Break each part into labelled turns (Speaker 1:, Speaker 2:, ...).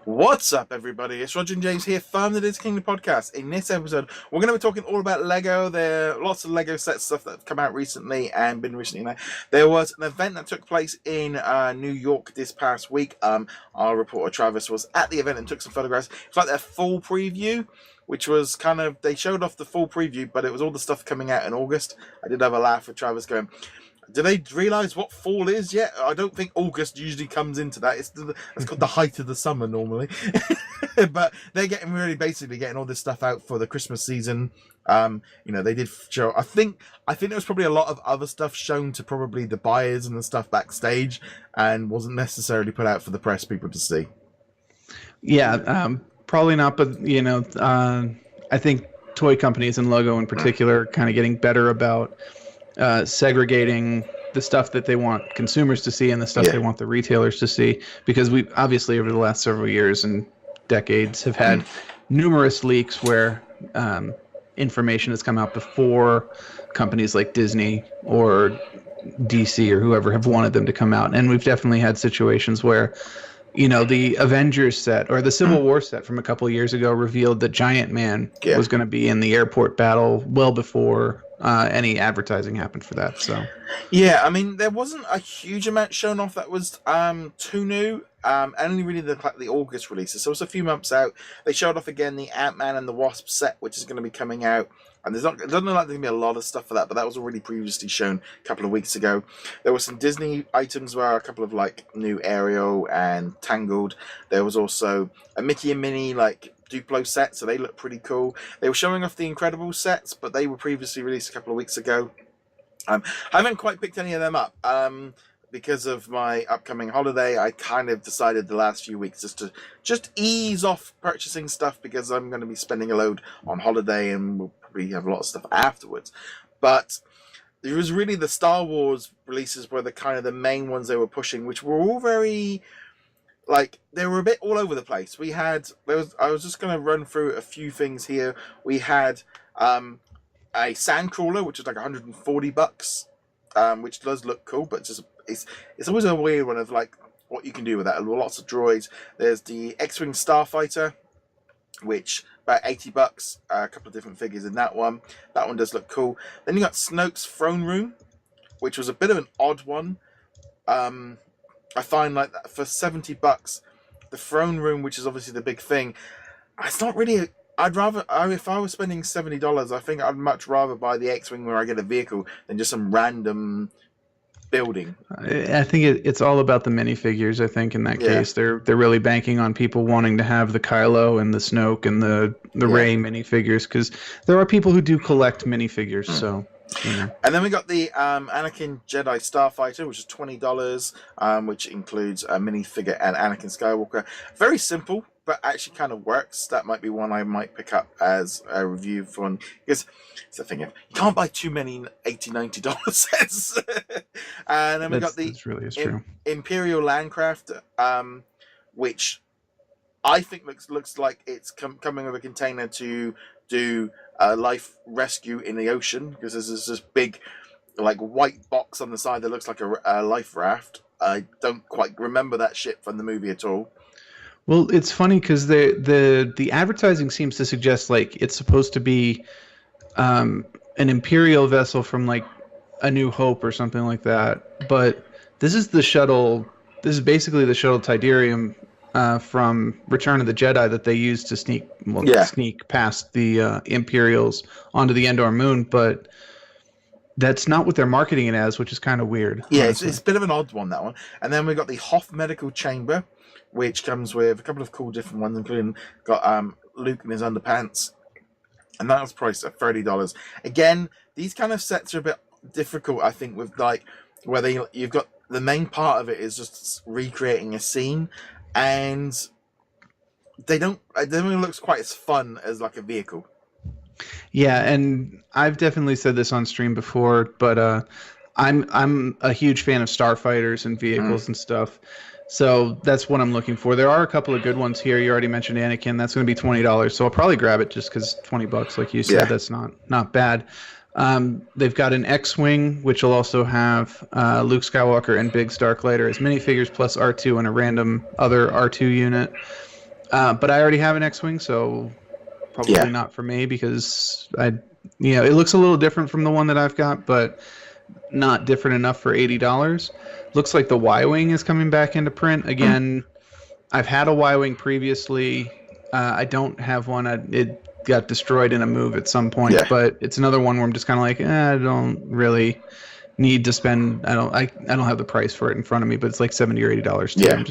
Speaker 1: What's up, everybody? It's Roger and James here from the DisKingdom Podcast. In this episode, we're going to be talking all about Lego. There are lots of Lego set stuff that have come out recently and been recently. There was an event that took place in New York this past week. Our reporter Travis was at the event and took some photographs. It's like their full preview, which was kind of, they showed off the full preview, but it was all the stuff coming out in August. I did have a laugh with Travis going, do they realise what fall is yet? I don't think August usually comes into that. It's called the height of the summer normally. But they're basically getting all this stuff out for the Christmas season. They did show. I think there was probably a lot of other stuff shown to probably the buyers and the stuff backstage, and wasn't necessarily put out for the press people to see.
Speaker 2: Yeah, probably not. But I think toy companies and Lego in particular are kind of getting better about segregating the stuff that they want consumers to see and the stuff they want the retailers to see, because we obviously over the last several years and decades have had numerous leaks where information has come out before companies like Disney or DC or whoever have wanted them to come out. And we've definitely had situations where the Avengers set or the Civil War set from a couple of years ago revealed that Giant Man was going to be in the airport battle well before any advertising happened for that. So
Speaker 1: yeah, I mean, there wasn't a huge amount shown off that was too new. Only really the August releases, so it's a few months out. They showed off again the Ant-Man and the Wasp set, which is going to be coming out, and it doesn't look like there's going to be a lot of stuff for that, but that was already previously shown a couple of weeks ago. There were some Disney items where a couple of new Ariel and Tangled. There was also a Mickey and Minnie Duplo set, so they look pretty cool. They were showing off the Incredible sets, but they were previously released a couple of weeks ago. I haven't quite picked any of them up. Because of my upcoming holiday, I kind of decided the last few weeks just ease off purchasing stuff, because I'm going to be spending a load on holiday and we'll probably have a lot of stuff afterwards. But there was really the Star Wars releases were the main ones they were pushing, which were all very they were a bit all over the place. I was just going to run through a few things here. We had a Sandcrawler, which was like $140, which does look cool, but it's always a weird one of what you can do with that. Lots of droids. There's the X-Wing Starfighter, which about $80. A couple of different figures in that one. That one does look cool. Then you got Snoke's Throne Room, which was a bit of an odd one. I find that for $70, the Throne Room, which is obviously the big thing, it's not really. I'd rather, if I was spending $70, I think I'd much rather buy the X-Wing where I get a vehicle than just some random building.
Speaker 2: I think it's all about the minifigures. I think in that case, they're really banking on people wanting to have the Kylo and the Snoke and the Rey minifigures, because there are people who do collect minifigures. So. Yeah.
Speaker 1: And then we got the Anakin Jedi Starfighter, which is $20, which includes a minifigure and Anakin Skywalker. Very simple, but actually kind of works. That might be one I might pick up as a review for one, because it's the thing of you can't buy too many $80-$90 sets. And then we got the
Speaker 2: true.
Speaker 1: Imperial Landcraft, which I think looks like it's coming with a container to do life rescue in the ocean, because there's this big white box on the side that looks like a life raft. I don't quite remember that ship from the movie at all.
Speaker 2: Well, it's funny because the advertising seems to suggest it's supposed to be an Imperial vessel from A New Hope or something like that, but this is the shuttle. This is basically the shuttle Tidarium from Return of the Jedi that they used to sneak past the Imperials onto the Endor moon, but that's not what they're marketing it as, which is kind of weird.
Speaker 1: Yeah, it's a bit of an odd one, that one. And then we got the Hoth Medical Chamber, which comes with a couple of cool different ones, including got Luke in his underpants, and that was priced at $30. Again, these kind of sets are a bit difficult, I think, with where you've got the main part of it is just recreating a scene, and they don't look quite as fun as a vehicle.
Speaker 2: Yeah, and I've definitely said this on stream before, but I'm a huge fan of starfighters and vehicles and stuff. So that's what I'm looking for. There are a couple of good ones here. You already mentioned Anakin. That's going to be $20. So I'll probably grab it just because $20, like you said, that's not bad. They've got an X-Wing, which will also have Luke Skywalker and Biggs Darklighter as minifigures, plus R2 and a random other R2 unit. But I already have an X-Wing, so probably not for me because it looks a little different from the one that I've got, but not different enough for $80. Looks like the Y-Wing is coming back into print again. I've had a Y-Wing previously. I don't have one. It got destroyed in a move at some point, but it's another one where I'm just kind of like, I don't really need to spend. I don't have the price for it in front of me, but it's like $70 or $80 too.
Speaker 1: Yeah.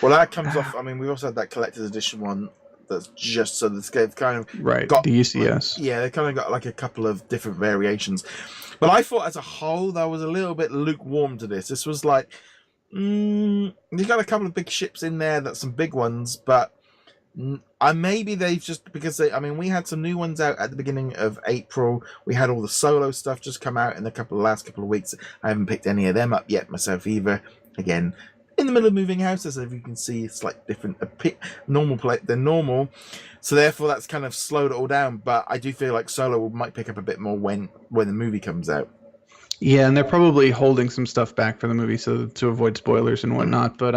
Speaker 1: Well, that comes off. I mean, we also had that collector's edition one that's just so they've kind of got
Speaker 2: the UCS.
Speaker 1: They kind of got like a couple of different variations. But I thought as a whole that was a little bit lukewarm to this. This was like, you've got a couple of big ships in there, that's some big ones, but maybe they've just because we had some new ones out at the beginning of April. We had all the solo stuff just come out in the last couple of weeks. I haven't picked any of them up yet myself either. Again, in the middle of moving houses, as you can see, it's like different than normal. So therefore, that's kind of slowed it all down. But I do feel like solo might pick up a bit more when the movie comes out.
Speaker 2: Yeah, and they're probably holding some stuff back for the movie so to avoid spoilers and whatnot. But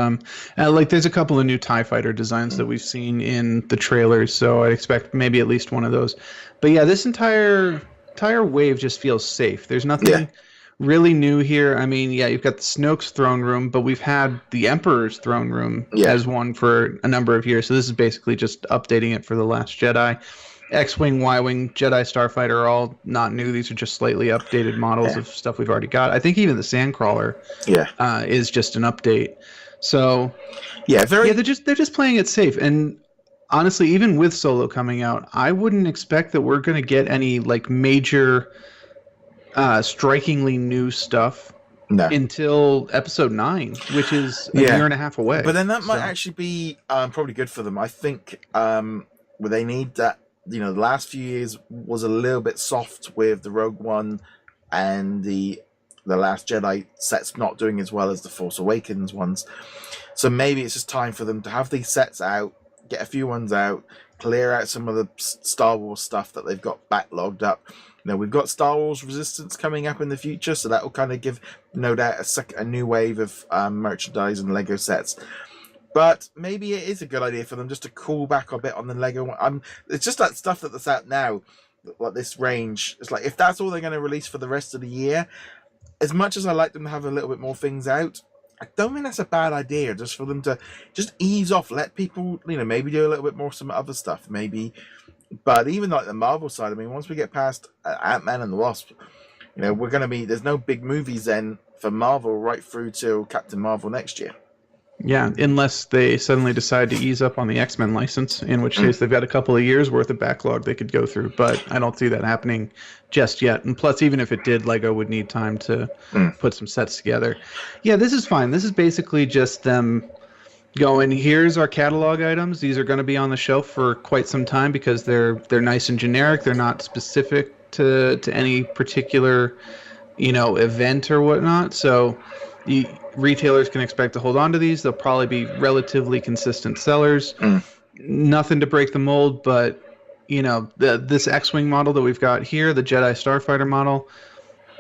Speaker 2: there's a couple of new TIE Fighter designs that we've seen in the trailers, so I expect maybe at least one of those. But yeah, this entire wave just feels safe. There's nothing really new here. I mean, you've got the Snoke's throne room, but we've had the Emperor's throne room as one for a number of years. So this is basically just updating it for The Last Jedi. X-Wing, Y-Wing, Jedi Starfighter are all not new. These are just slightly updated models of stuff we've already got. I think even the Sandcrawler is just an update. So they're just playing it safe. And honestly, even with Solo coming out, I wouldn't expect that we're going to get any like major strikingly new stuff until episode 9, which is a year and a half away.
Speaker 1: But then that might actually be probably good for them. I think they need that. The last few years was a little bit soft with the Rogue One and the Last Jedi sets not doing as well as the Force Awakens ones. So maybe it's just time for them to have these sets out, get a few ones out, clear out some of the Star Wars stuff that they've got backlogged up. We've got Star Wars Resistance coming up in the future, so that will kind of give, no doubt, a new wave of merchandise and Lego sets. But maybe it is a good idea for them just to cool back a bit on the Lego. It's just that stuff that's out now, like this range. It's like, if that's all they're going to release for the rest of the year, as much as I like them to have a little bit more things out, I don't think that's a bad idea, just for them to just ease off, let people, maybe do a little bit more some other stuff, maybe. But even like the Marvel side, once we get past Ant-Man and the Wasp, we're going to be, there's no big movies then for Marvel right through till Captain Marvel next year.
Speaker 2: Yeah, unless they suddenly decide to ease up on the X-Men license, in which case they've got a couple of years worth of backlog they could go through. But I don't see that happening just yet. And plus, even if it did, Lego would need time to put some sets together. Yeah, this is fine. This is basically just them going, here's our catalog items. These are going to be on the shelf for quite some time because they're nice and generic. They're not specific to any particular, event or whatnot. So retailers can expect to hold on to these. They'll probably be relatively consistent sellers. Nothing to break the mold, but this X-Wing model that we've got here, the Jedi Starfighter model,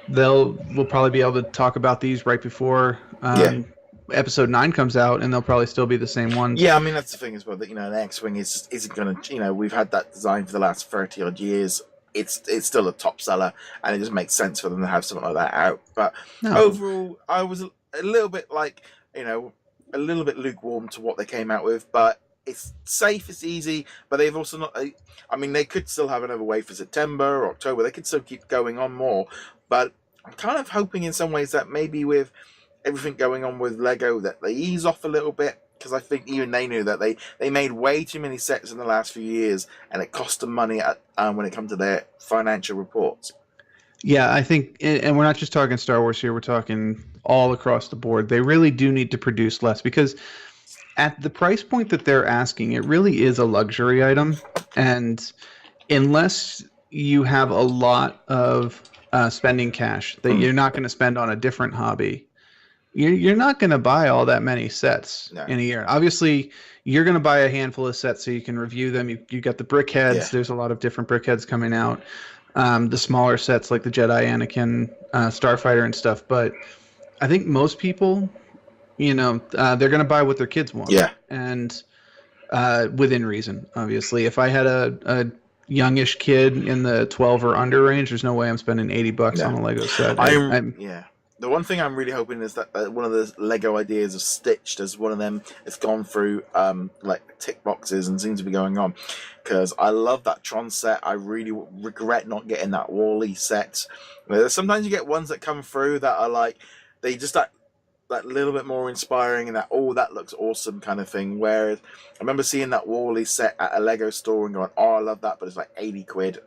Speaker 2: we'll probably be able to talk about these right before episode 9 comes out, and they'll probably still be the same ones.
Speaker 1: Yeah, that's the thing as well, that an X-Wing isn't going to, we've had that design for the last 30 odd years. It's still a top seller, and it just makes sense for them to have something like that out. But overall, I was a little bit a little bit lukewarm to what they came out with. But it's safe, it's easy. But they've also not. They could still have another wave for September or October. They could still keep going on more. But I'm kind of hoping in some ways that maybe with everything going on with Lego that they ease off a little bit. Because I think even they knew that they made way too many sets in the last few years, and it cost them money when it comes to their financial reports.
Speaker 2: Yeah, I think, and we're not just talking Star Wars here, we're talking all across the board. They really do need to produce less, because at the price point that they're asking, it really is a luxury item. And unless you have a lot of spending cash that you're not going to spend on a different hobby, you're not going to buy all that many sets in a year. Obviously, you're going to buy a handful of sets so you can review them. You got the brick heads. Yeah. There's a lot of different brick heads coming out. The smaller sets like the Jedi Anakin, Starfighter and stuff. But I think most people, they're going to buy what their kids want.
Speaker 1: Yeah.
Speaker 2: And within reason, obviously. If I had a youngish kid in the 12 or under range, there's no way I'm spending $80 on a Lego set.
Speaker 1: Yeah. The one thing I'm really hoping is that one of the Lego ideas of Stitched as one of them has gone through like tick boxes and seems to be going on, because I love that Tron set. I really regret not getting that Wall-E set. Sometimes you get ones that come through that are like, they just that little bit more inspiring and that, oh, that looks awesome kind of thing. Whereas I remember seeing that Wall-E set at a Lego store and going, oh, I love that, but it's like 80 quid.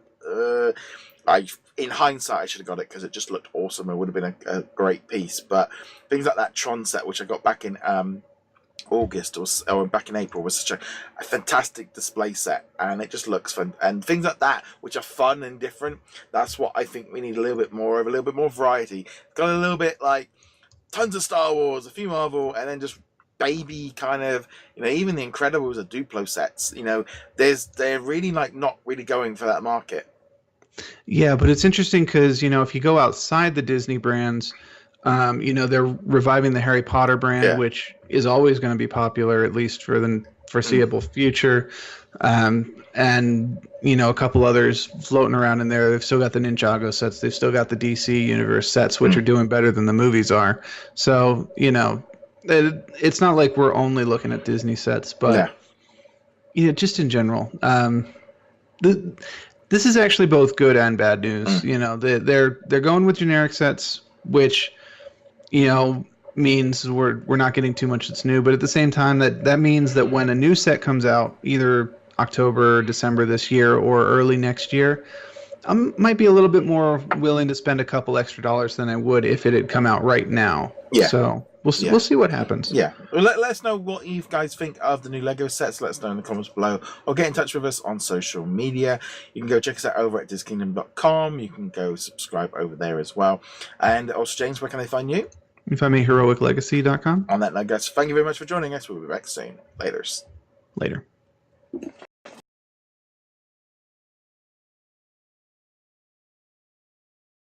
Speaker 1: In hindsight, I should have got it because it just looked awesome. It would have been a great piece. But things like that Tron set, which I got back in August or back in April, was such a fantastic display set, and it just looks fun. And things like that, which are fun and different, that's what I think we need a little bit more of, a little bit more variety. Got a little bit like tons of Star Wars, a few Marvel, and then just baby kind of, even the Incredibles are Duplo sets. They're really like not really going for that market.
Speaker 2: Yeah, but it's interesting because, if you go outside the Disney brands, they're reviving the Harry Potter brand, which is always going to be popular, at least for the foreseeable future. And, a couple others floating around in there. They've still got the Ninjago sets. They've still got the DC Universe sets, which are doing better than the movies are. So, it's not like we're only looking at Disney sets, but just in general. This is actually both good and bad news. They're going with generic sets, which means we're not getting too much that's new. But at the same time, that means that when a new set comes out, either October or December this year or early next year, I might be a little bit more willing to spend a couple extra dollars than I would if it had come out right now. Yeah. So we'll see what happens.
Speaker 1: Yeah. Well, let us know what you guys think of the new Lego sets. Let us know in the comments below, or get in touch with us on social media. You can go check us out over at DisKingdom.com. You can go subscribe over there as well. And also, James, where can they find you?
Speaker 2: You can find me at HeroicLegacy.com.
Speaker 1: On that note, guys, thank you very much for joining us. We'll be back soon. Later.